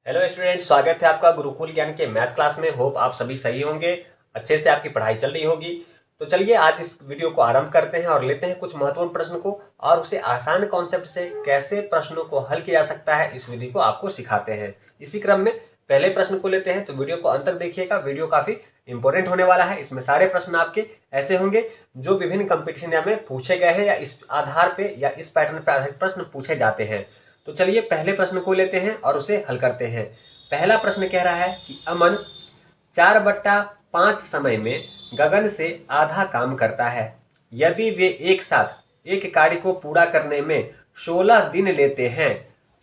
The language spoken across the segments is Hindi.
हेलो स्टूडेंट, स्वागत है आपका गुरुकुल ज्ञान के मैथ क्लास में। होप आप सभी सही होंगे, अच्छे से आपकी पढ़ाई चल रही होगी। तो चलिए आज इस वीडियो को आरंभ करते हैं और लेते हैं कुछ महत्वपूर्ण प्रश्न को और उसे आसान कॉन्सेप्ट से कैसे प्रश्नों को हल किया जा सकता है, इस विधि को आपको सिखाते हैं। इसी क्रम में पहले प्रश्न को लेते हैं, तो वीडियो को अंत तक देखिएगा। वीडियो काफी इंपॉर्टेंट होने वाला है। इसमें सारे प्रश्न आपके ऐसे होंगे जो विभिन्न कंपटीशन में पूछे गए हैं या इस आधार पे या इस पैटर्न पर आधारित प्रश्न पूछे जाते हैं। तो चलिए पहले प्रश्न को लेते हैं और उसे हल करते हैं। पहला प्रश्न कह रहा है कि अमन 4/5 समय में गगन से आधा काम करता है। यदि वे एक साथ एक कार्य को पूरा करने में 16 दिन लेते हैं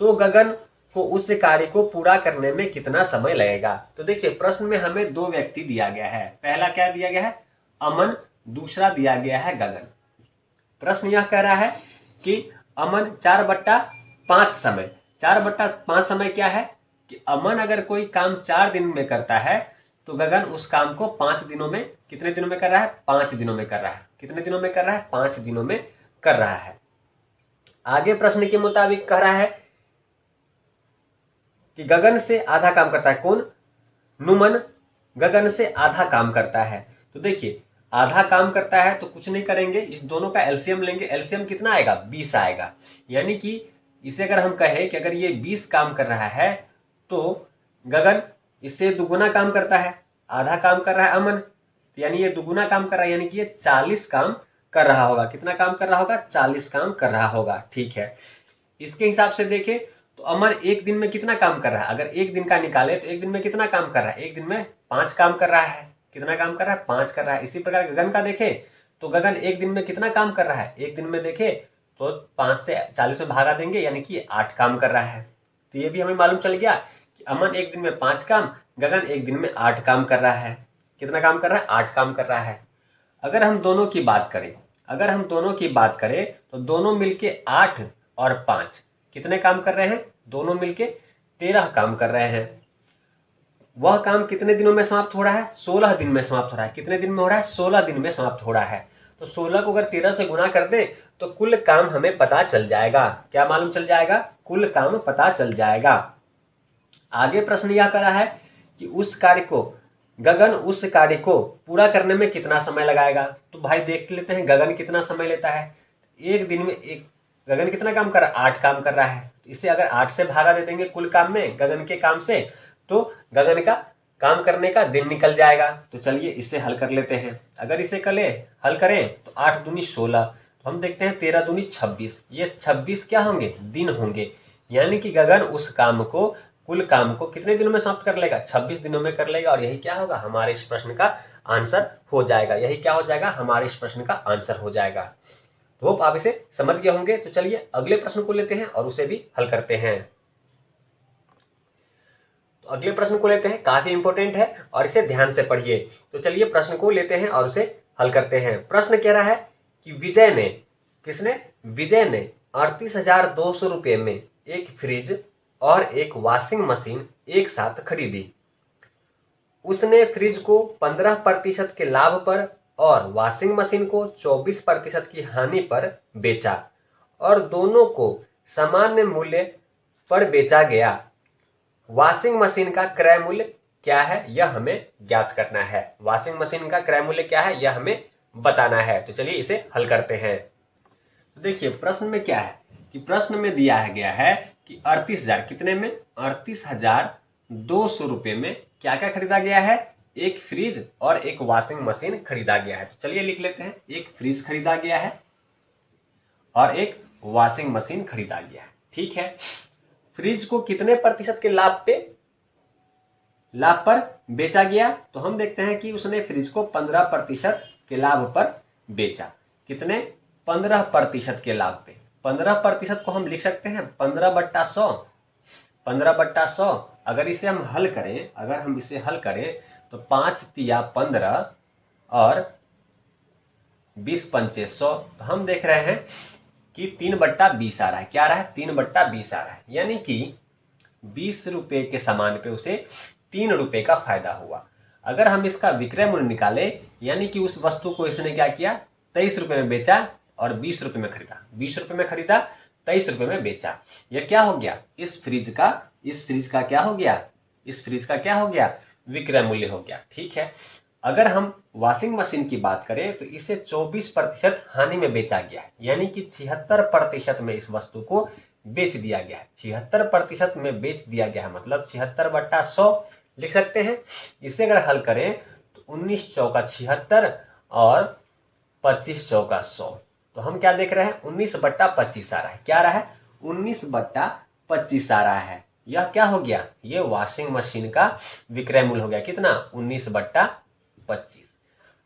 तो गगन को उस कार्य को पूरा करने में कितना समय लगेगा। तो देखिए प्रश्न में हमें दो व्यक्ति दिया गया है। पहला क्या दिया गया है? अमन। दूसरा दिया गया है गगन। प्रश्न यह कह रहा है कि अमन 4/5 समय, 4/5 समय क्या है कि अमन अगर कोई काम 4 दिन में करता है तो गगन उस काम को 5 दिनों में, कितने दिनों में कर रहा है? 5 दिनों में कर रहा है। कितने दिनों में कर रहा है? 5 दिनों में कर रहा है। आगे प्रश्न के मुताबिक कह रहा है कि गगन से आधा काम करता है। कौन? नुमन गगन से आधा काम करता है। तो देखिए आधा काम करता है तो कुछ नहीं करेंगे, इस दोनों का एलसीएम लेंगे। एलसीएम कितना आएगा? 20 आएगा। यानी कि इसे अगर हम कहें कि अगर ये 20 काम कर रहा है तो गगन इससे दुगुना काम करता है। आधा काम कर रहा है अमन, यानी ये दुगुना काम कर रहा है, यानी कि ये 40 काम कर रहा होगा। कितना काम कर रहा होगा? 40 काम कर रहा होगा। ठीक है, इसके हिसाब से देखें तो अमन एक दिन में कितना काम कर रहा है? अगर एक दिन का निकाले तो एक दिन में कितना काम कर रहा है? एक दिन में 5 काम कर रहा है। कितना काम कर रहा है? 5 कर रहा है। इसी प्रकार गगन का देखें तो गगन एक दिन में कितना काम कर रहा है? एक दिन में देखें तो 5 से 40 में भागा देंगे, यानी कि 8 काम कर रहा है। तो ये भी हमें मालूम चल गया कि अमन एक दिन में 5 काम, गगन एक दिन में 8 काम कर रहा है। कितना काम कर रहा है? 8 काम कर रहा है। अगर हम दोनों की बात करें, तो दोनों मिलके 8 और 5 कितने काम कर रहे हैं? दोनों मिलके 13 काम कर रहे हैं। वह काम कितने दिनों में समाप्त हो रहा है? 16 दिन में समाप्त हो रहा है। कितने दिन में हो रहा है? 16 दिन में समाप्त हो रहा है। तो 16 को अगर 13 से गुना कर दे तो कुल काम हमें पता चल जाएगा। क्या मालूम चल जाएगा? कुल काम पता चल जाएगा। आगे प्रश्न यह कर रहा है कि गगन उस कार्य को पूरा करने में कितना समय लगाएगा। तो भाई देख लेते हैं गगन कितना समय लेता है। एक दिन में गगन कितना काम कर रहा है? 8 काम कर रहा है। इसे अगर 8 से भागा दे देंगे कुल काम में गगन के काम से, तो गगन का काम करने का दिन निकल जाएगा। तो चलिए इसे हल कर लेते हैं। अगर इसे हल करें तो 8 दूनी 16, तो हम देखते हैं 13 दूनी 26। ये 26 क्या होंगे? दिन होंगे। यानी कि गगन उस कुल काम को कितने दिनों में समाप्त कर लेगा? 26 दिनों में कर लेगा। और यही क्या होगा? हमारे इस प्रश्न का आंसर हो जाएगा। यही क्या हो जाएगा? हमारे इस प्रश्न का आंसर हो जाएगा। तो होप आप इसे समझ गए होंगे। तो चलिए अगले प्रश्न को लेते हैं और उसे भी हल करते हैं। तो अगले प्रश्न को लेते हैं, काफी इंपॉर्टेंट है और इसे ध्यान से पढ़िए। तो चलिए प्रश्न को लेते हैं और उसे हल करते हैं। प्रश्न कह रहा है कि विजय ने 38,200 रुपये में एक फ्रिज और एक वॉशिंग मशीन एक साथ खरीदी। उसने फ्रिज को 15% के लाभ पर और वॉशिंग मशीन को 24% की हानि पर बेचा और दोनों को सामान्य मूल्य पर बेचा गया। वॉशिंग मशीन का क्रय मूल्य क्या है, यह हमें ज्ञात करना है। वॉशिंग मशीन का क्रय मूल्य क्या है, यह हमें बताना है। तो चलिए इसे हल करते हैं। तो देखिए प्रश्न में क्या है कि प्रश्न में दिया गया है कि 38,000 कितने में? 38,200 रुपये में क्या क्या खरीदा गया है? एक फ्रिज और एक वॉशिंग मशीन खरीदा गया है। तो चलिए लिख लेते हैं, एक फ्रिज खरीदा गया है और एक वॉशिंग मशीन खरीदा गया है। ठीक है, फ्रिज को कितने प्रतिशत के लाभ पर बेचा गया? तो हम देखते हैं कि उसने फ्रिज को 15% के लाभ पर बेचा। कितने? 15% के लाभ पे। 15% को हम लिख सकते हैं 15/100। 15/100 अगर इसे हम हल करें, तो 5 तिया 15 और 20 पंचे 100। तो हम देख रहे हैं कि 3/20 आ रहा है। क्या आ रहा है? 3/20 आ रहा है। यानी कि 20 रुपए के सामान पे उसे 3 रुपए का फायदा हुआ। अगर हम इसका विक्रय मूल्य निकाले, यानी कि उस वस्तु को इसने क्या किया? 23 रुपए में बेचा और 20 रुपए में खरीदा। 20 रुपए में खरीदा, 23 रुपए में बेचा। यह क्या हो गया? इस फ्रिज का इस फ्रिज का क्या हो गया, इस फ्रिज का क्या हो गया, विक्रय मूल्य हो गया। ठीक है, अगर हम वॉशिंग मशीन की बात करें तो इसे 24% हानि में बेचा गया है, यानी कि 76% में इस वस्तु को बेच दिया गया है। 76% में बेच दिया गया है मतलब 76/100 लिख सकते हैं। इसे अगर हल करें तो 19 चौका 76 और 25 चौका 100, तो हम क्या देख रहे हैं, 19/25 आ रहा है। क्या आ रहा है, 19/25 आ रहा है। यह क्या हो गया, ये वॉशिंग मशीन का विक्रय मूल्य हो गया। कितना, 19/25।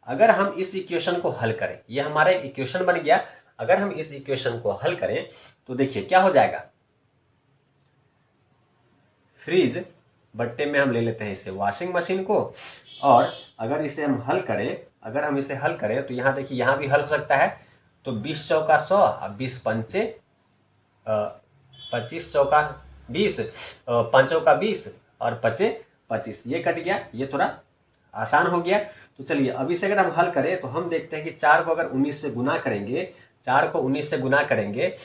अगर हम इस इक्वेशन को हल करें, ये हमारा एक इक्वेशन बन गया। अगर हम इस इक्वेशन को हल करें तो देखिए क्या हो जाएगा, फ्रिज बट्टे में हम ले लेते हैं इसे वॉशिंग मशीन को, और अगर इसे हम हल करें, अगर हम इसे हल करें तो यहाँ देखिए, यहाँ भी हल हो सकता है। तो 20 चौका 100 और 20 पंचे 25 चौका 20, 5 चौका 20 और 5 25, ये कट गया, ये थोड़ा आसान हो गया। तो चलिए अब इसे अगर हम हल करें तो हम देखते हैं कि 4 को अगर 19 से गुना करेंगे, 4 को 19 से गुना करेंगे,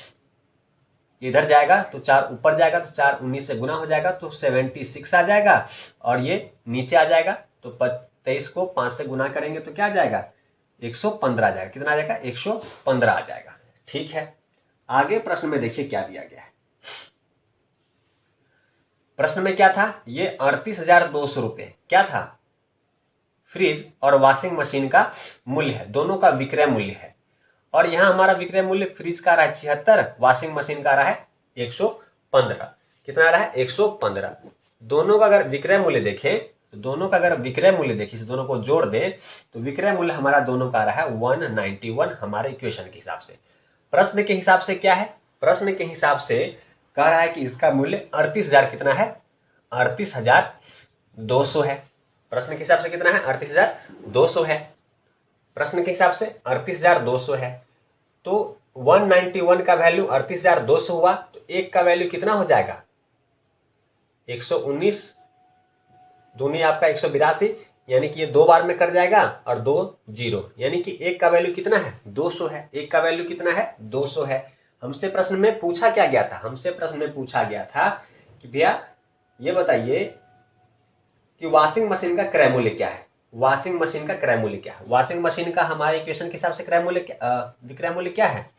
इधर जाएगा तो 4 ऊपर जाएगा, तो 4 19 से गुना हो जाएगा तो 76 आ जाएगा, और ये नीचे आ जाएगा तो 23 को 5 से गुना करेंगे तो क्या आ जाएगा, 115 आ जाएगा। कितना आ जाएगा, 115 आ जाएगा। ठीक है, आगे प्रश्न में देखिए क्या दिया गया है। प्रश्न में क्या था, ये 38,200 रुपए क्या था, फ्रिज और वॉशिंग मशीन का मूल्य है, दोनों का विक्रय मूल्य है। और यहां हमारा विक्रय मूल्य फ्रिज का आ रहा है 76, वॉशिंग मशीन का आ रहा है 115। कितना आ रहा है, 115। दोनों का अगर विक्रय मूल्य देखें तो दोनों का अगर विक्रय मूल्य देखें, इस दोनों को जोड़ दें तो विक्रय मूल्य हमारा दोनों का आ रहा है 191 हमारे इक्वेशन के हिसाब से। प्रश्न के हिसाब से क्या है, प्रश्न के हिसाब से कह रहा है कि इसका मूल्य 38,000 कितना है, 38,200 है। प्रश्न के हिसाब से कितना है, 38,200 है। प्रश्न के हिसाब से 38,200 है। तो 191 का वैल्यू 38,200 हुआ, तो एक का वैल्यू कितना हो जाएगा, 119 दूनी आपका 182, यानी कि ये 2 बार में कट जाएगा, और 2 0, यानी कि एक का वैल्यू कितना है, 200 है। एक का वैल्यू कितना है, 200 है। हमसे प्रश्न में पूछा क्या गया था, हमसे प्रश्न में पूछा गया था कि भैया ये बताइए कि वॉशिंग मशीन का क्रय मूल्य क्या है, वॉशिंग मशीन का क्रय मूल्य क्या है। वॉशिंग मशीन का हमारे इक्वेशन के हिसाब से क्रय मूल्य विक्रय मूल्य क्या है,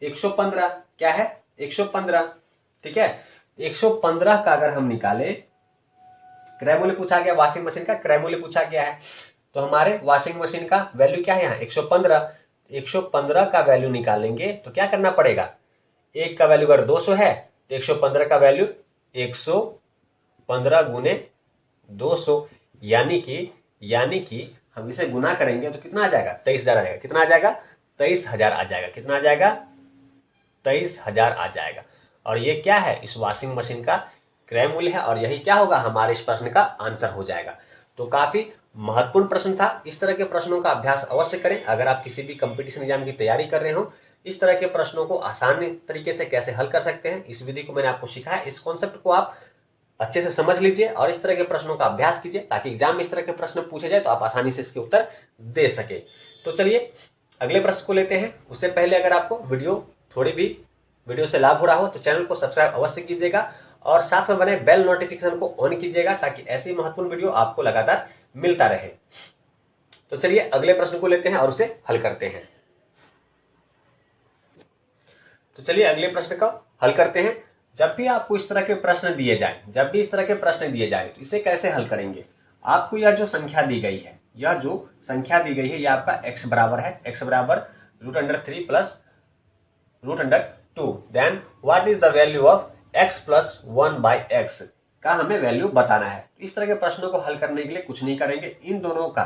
115। क्या है, 115। ठीक है, 115 का अगर हम निकाले, क्रय मूल्य पूछा गया, वॉशिंग मशीन का क्रय मूल्य पूछा गया है, तो हमारे वॉशिंग मशीन का वैल्यू क्या है यहाँ, 115। 115 का वैल्यू निकालेंगे तो क्या करना पड़ेगा, एक का वैल्यू अगर 200 है तो 115 का वैल्यू 115 गुने 200, यानी कि हम इसे गुना करेंगे तो कितना आ जाएगा, 23,000 आ जाएगा। कितना आ जाएगा, 23,000 आ जाएगा। कितना आ जाएगा, 23,000 आ जाएगा। और ये क्या है, इस वॉशिंग मशीन का क्रय मूल्य है, और यही क्या होगा, हमारे इस प्रश्न का आंसर हो जाएगा। तो काफी महत्वपूर्ण प्रश्न था। इस तरह के प्रश्नों का अभ्यास अवश्य करें। अगर आप किसी भी कंपटीशन एग्जाम की तैयारी कर रहे हो, इस तरह के प्रश्नों को आसान तरीके से कैसे हल कर सकते हैं, इस विधि को मैंने आपको सिखाया। इस कॉन्सेप्ट को आप अच्छे से समझ लीजिए और इस तरह के प्रश्नों का अभ्यास कीजिए, ताकि एग्जाम में इस तरह के प्रश्न पूछे जाए तो आप आसानी से इसके उत्तर दे सके। तो चलिए अगले प्रश्न को लेते हैं। उससे पहले अगर आपको वीडियो से लाभ हो रहा हो तो चैनल को सब्सक्राइब अवश्य कीजिएगा, और साथ में बने बेल नोटिफिकेशन को ऑन कीजिएगा, ताकि ऐसी महत्वपूर्ण वीडियो आपको लगातार मिलता रहे। तो चलिए अगले प्रश्न को लेते हैं और उसे हल करते हैं। तो चलिए अगले प्रश्न का हल करते हैं। जब भी आपको इस तरह के प्रश्न दिए जाए, तो इसे कैसे हल करेंगे। आपको यह जो संख्या दी गई है, यह आपका x बराबर है, x बराबर √3 plus √2। Then what is the value of x plus 1/x का हमें वैल्यू बताना है। इस तरह के प्रश्नों को हल करने के लिए कुछ नहीं करेंगे, इन दोनों का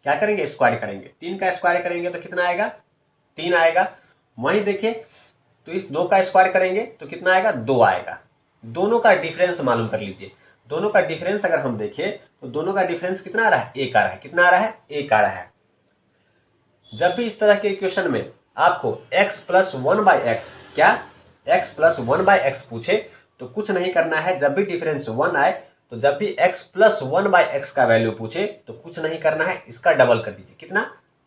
क्या करेंगे, स्क्वायर करेंगे। 3 का स्क्वायर करेंगे तो कितना आएगा, 3 आएगा। वहीं देखिए तो इस 2 का स्क्वायर करेंगे तो कितना आएगा, 2 आएगा। दोनों का डिफरेंस मालूम कर लीजिए। दोनों का डिफरेंस अगर हम देखें तो दोनों का डिफरेंस कितना आ रहा है, 1 आ रहा है। कितना आ रहा है, 1 आ रहा है। जब भी इस तरह के इक्वेशन में आपको x plus 1/x x plus 1/x पूछे तो कुछ नहीं करना है। जब भी डिफरेंस 1 आए, तो जब भी x प्लस 1/x का वैल्यू पूछे तो कुछ नहीं करना है, इसका डबल कर दीजिए। कितना,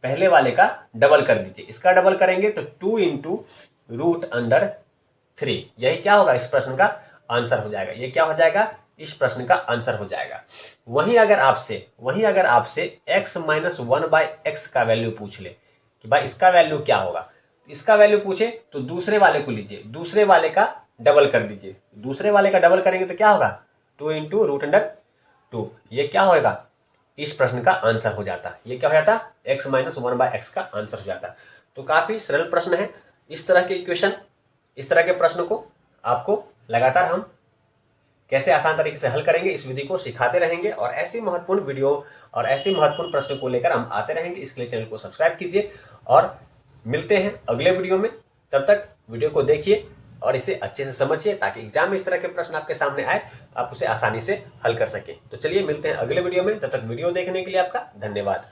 पहले वाले का डबल कर दीजिए। इसका डबल करेंगे तो 2 × √3, यही क्या होगा, इस प्रश्न का आंसर हो जाएगा। ये क्या हो जाएगा? इस प्रश्न का आंसर हो जाएगा। वहीं अगर आपसे x माइनस 1/x का वैल्यू पूछ ले कि भाई इसका वैल्यू क्या होगा, इसका वैल्यू पूछे तो दूसरे वाले को लीजिए, दूसरे वाले का डबल कर दीजिए। दूसरे वाले का डबल करेंगे तो क्या होगा? 2 इंटू रूट अंडर 2। ये क्या होगा? इस प्रश्न का आंसर हो जाता। ये क्या हो जाता? x माइनस 1/x का आंसर हो जाता। तो काफी सरल प्रश्न है। इस तरह के इक्वेशन, इस तरह के प्रश्न को आपको लगातार हम कैसे आसान तरीके से हल करेंगे, इस विधि को सिखाते रहेंगे और ऐसी महत्वपूर्ण वीडियो और ऐसे महत्वपूर्ण प्रश्न को लेकर हम आते रहेंगे। इसके लिए चैनल को सब्सक्राइब कीजिए और मिलते हैं अगले वीडियो में। तब तक वीडियो को देखिए और इसे अच्छे से समझिए ताकि एग्जाम में इस तरह के प्रश्न आपके सामने आए तो आप उसे आसानी से हल कर सकें। तो चलिए मिलते हैं अगले वीडियो में। तब तक वीडियो देखने के लिए आपका धन्यवाद।